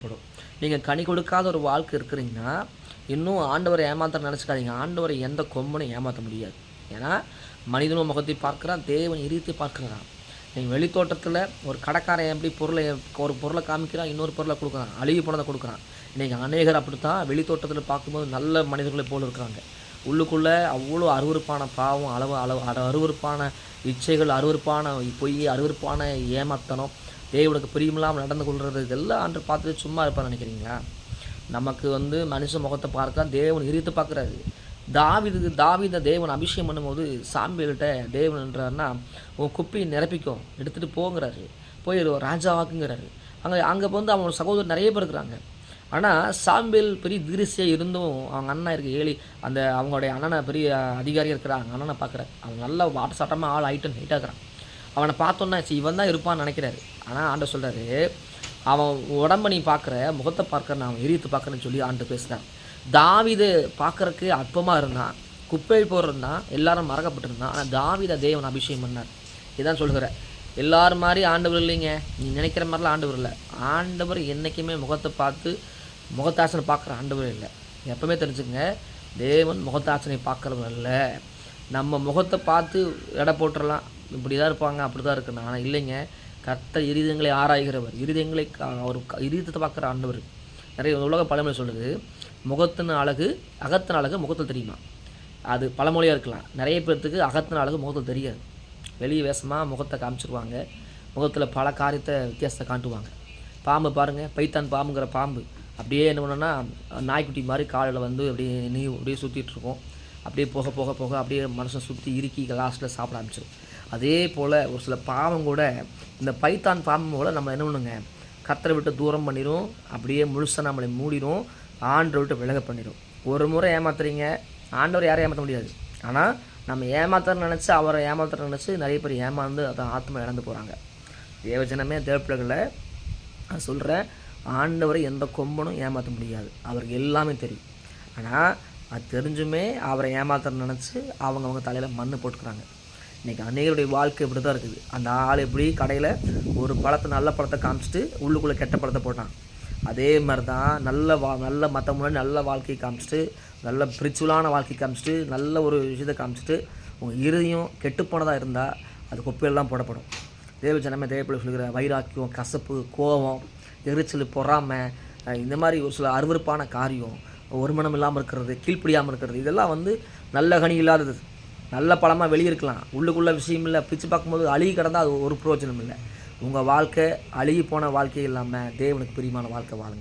படும். நீங்க கனி கொடுக்காத ஒரு வாழ்க்கை இருக்கிறீங்கன்னா, இன்னும் ஆண்டவர ஏமாத்த நெனச்சுக்காதீங்க. ஆண்டவர எந்த கொம்பனும் ஏமாத்த முடியாது. ஏன்னா, மனிதனும் முகத்தை பார்க்கிறான், தேவன் இருதயத்தை பார்க்கிறான். நீங்க வெளித்தோற்றத்தில ஒரு கடைக்காரன் எப்படி ஒரு பொருள காமிக்கிறான், இன்னொரு பொருள குடுக்குறான். அழுகி போனத குடுக்குறான். இன்னைக்கு அநேகர் அப்படித்தான் வெளித்தோற்றத்தில பார்க்கும்போது நல்ல மனிதர்களைப் போல இருக்கிறாங்க. உள்ளுக்குள்ள அவ்வளோ அருவருப்பான பாவம், அருவருப்பான இச்சைகள், அருவருப்பான பொய், அருவருப்பான ஏமாத்தனம், தேவனுக்கு பிரியமில்லாமல் நடந்து கொள்றது இதெல்லாம் ஆண்டவர் பார்த்துட்டு சும்மா இருப்பார்ன்னு நினைக்கிறீங்களா? நமக்கு மனுஷ முகத்தை பார்க்க தேவன் இருதயத்தை பார்க்குறாரு. தாவீத தேவன் அபிஷேகம் பண்ணும்போது சாமுவேல்கிட்ட தேவன் என்றார்னா, உன் குப்பியை நிரப்பிக்கோ, எடுத்துகிட்டு போங்கிறாரு. போய் ராஜாவாக்குங்கிறாரு. அங்கே அவங்க சகோதரர் நிறைய பேர் இருக்கிறாங்க. ஆனால் சாமுவேல் பெரிய தீர்க்கதரிசியா இருந்தும் அவங்க அண்ணன் ஏலி அவங்களுடைய அண்ணனை பெரிய அதிகாரியாக இருக்கிறாங்க. அண்ணனை பார்க்குறாரு. அவன் நல்ல வாட்டசாட்டமாக ஆள் ஹைட்டாக இருக்கிறான். அவனை பார்த்தோன்னா இவன் தான் இருப்பான்னு நினைக்கிறாரு. ஆனால் ஆண்டவர் சொல்கிறாரு, அவன் உடம்பை நீ பார்க்குற, முகத்தை பார்க்குற, நான் இருதயத்தை பார்க்குறேன்னு சொல்லி ஆண்டு பேசுகிறான். தாவீது பார்க்குறக்கு அற்பமாக இருந்தான், குப்பை போடுறான், எல்லாரும் மறக்கப்பட்டிருந்தான். ஆனால் தாவீதை தேவன் அபிஷேகம் பண்ணார். இதான் சொல்கிறேன். எல்லாரும் மாதிரி ஆண்டவர் இல்லைங்க. நீ நினைக்கிற மாதிரிலாம் ஆண்டவர் இல்லை. ஆண்டவர் என்றைக்குமே முகத்தை பார்த்து முகத்தாசனை பார்க்குற ஆண்டவர் இல்லை. எப்பவுமே தெரிஞ்சுக்கங்க, தேவன் முகத்தாசனை பார்க்குறவர் இல்லை. நம்ம முகத்தை பார்த்து எடை போட்டுடலாம், இப்படி தான் இருப்பாங்க, அப்படி தான் இருக்கணும். ஆனால் இல்லைங்க, கர்த்தர் இருதயங்களை ஆராய்கிறவர். அவர் இருதயத்தை பார்க்குற ஆண்டவர். நிறைய உலக பழமொழி சொல்லுது, முகத்தின் அழகு அகத்தின் அழகு முகத்தில் தெரியுமா? அது பழமொழியாக இருக்கலாம். நிறைய பேர்த்துக்கு அகத்தின் அழகு முகத்தில் தெரியாது. வெளியே வேஷமாக முகத்தை காமிச்சிருவாங்க. முகத்தில் பல காரியத்தை வித்தியாசத்தை காட்டுவாங்க. பாம்பு பாருங்கள், பைத்தான் பாம்புங்கிற பாம்பு அப்படியே என்ன பண்ணுன்னா, நாய்க்குட்டி மாதிரி காலில் அப்படியே சுற்றிட்டுருக்கோம். அப்படியே போக போக போக அப்படியே மனுஷன் சுற்றி இறுக்கி லாஸ்ட்டில் சாப்பிட ஆரம்பிச்சிடும். அதே போல் ஒரு சில பாவம் கூட, இந்த பைத்தான் பாம்பு கூட நம்ம என்ன பண்ணுங்க, கர்த்தரை விட்டு தூரம் பண்ணிடும். அப்படியே முழுசாக நம்மளை மூடிடும், ஆண்டவரை விட்டு விலக பண்ணிடும். ஒரு முறை ஏமாத்துறீங்க, ஆண்டவர் யாரையும் ஏமாற்ற முடியாது. ஆனால் நம்ம ஏமாத்த நினச்சி, அவரை ஏமாற்ற நினச்சி நிறைய பேர் ஏமாந்து அதை ஆத்மா இழந்து போகிறாங்க. தேவஜனமே, தேவப்பிள்ளைகளை நான் சொல்கிறேன், ஆண்டவரை எந்த கொம்பனும் ஏமாற்ற முடியாது. அவருக்கு எல்லாமே தெரியும். ஆனால் அது தெரிஞ்சுமே அவரை ஏமாற்ற நினச்சி அவங்க தலையில் மண் போட்டுக்கிறாங்க. இன்றைக்கி அநேகருடைய வாழ்க்கை இப்படி தான் இருக்குது. அந்த ஆள் எப்படி கடையில் ஒரு நல்ல பழத்தை காமிச்சிட்டு உள்ளுக்குள்ளே கெட்ட பழத்தை போட்டான். அதே மாதிரி தான் நல்ல மற்ற முன்னாடி நல்ல வாழ்க்கையை காமிச்சிட்டு, நல்ல பிரிச்சுவலான வாழ்க்கையை காமிச்சிட்டு, நல்ல ஒரு விஷயத்தை காமிச்சிட்டு, உங்கள் இருதயம் கெட்டுப்போனதாக இருந்தால் அது குப்பையெல்லாம் போடப்படும். தேவஜனமே, தேவப்பிள்ளை சொல்கிற வைராக்கியம், கசப்பு, கோபம், எரிச்சல், பொறாமை, இந்த மாதிரி ஒரு சில அருவருப்பான காரியம், ஒரு மனம் இல்லாமல் இருக்கிறது, கீழ்ப்படியாமல் இருக்கிறது, இதெல்லாம் நல்ல கனி இல்லாதது. நல்ல பழமாக வெளியே இருக்கலாம், உள்ளுக்குள்ள விஷயம் இல்லை. பிரித்து பார்க்கும்போது அழுகி கிடந்தால் அது ஒரு பிரயோஜனம் இல்லை. உங்கள் வாழ்க்கை அழுகி போன வாழ்க்கை இல்லாமல் தேவனுக்கு பிரியமான வாழ்க்கை வாழுங்க.